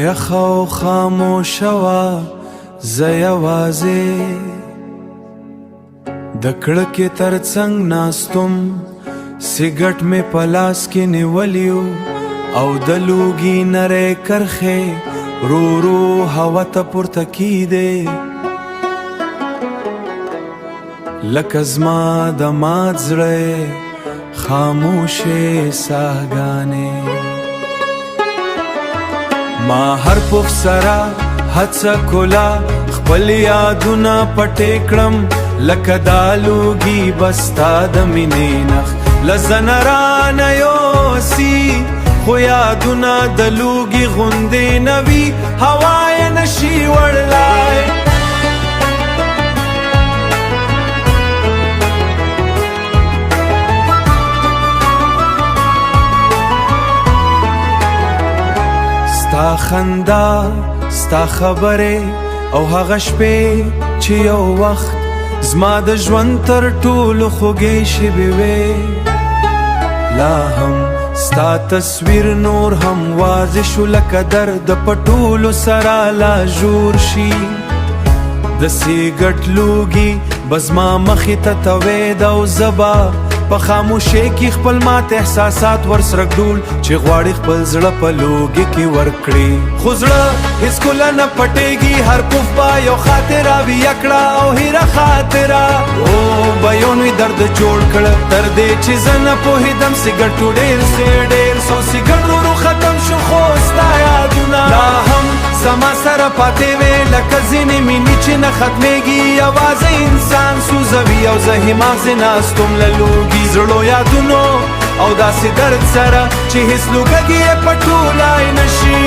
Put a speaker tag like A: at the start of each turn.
A: یخ او خاموشه وه زه یوازې د کړکۍ تر څنګ ناستم سګرټ مې په لاس کې نیولی و او د لوګي نری کرښې رو رو هوا ته پورته کیدې لکه زما د مات زړه خاموشې ساهګانې ما هر پوښ سره هڅه کوله خپل یادونه پټې کړم لکه دا لوګي بس ستا د مینې نښ له ځنه رانه یوسي خو یادونه د لوګي غوندې نه وي هوا یې نشي وړلی ستا خندا ستا خبرې او هغه شپې چې یو وخت زما د ژوند تر ټولو خوږې شېبې وې لا هم ستا تصویر نور هم واضح شو لکه درد په ټولو سره لا ژور شي د سیګرټ لوګي به زما مخې ته توید او زه به په خاموشۍ کې خپل مات احساسات ورسره ګډول چې غواړي خپل زړه په لوګي کې ورکړي خو زړه هېڅکله نه پټېږي هر پوښ به یو خاطره وي یکړه او هیره خاطره او به یو نوی درد جوړ کړه تر دې چې زه نه پوهېدم سګرټو ډېر ډېر سو سګرټ ورو ختم شو خو ستا یادونه لا هم زما سره پاتې وې لکه ځینې مینې چې نه ختمېږي یوازې انسان سوځوي او زه یې مغزې ناستم له لوګي زړو یادونو او داسې درد سره چې هیڅ لوګږي یې پټولی نشي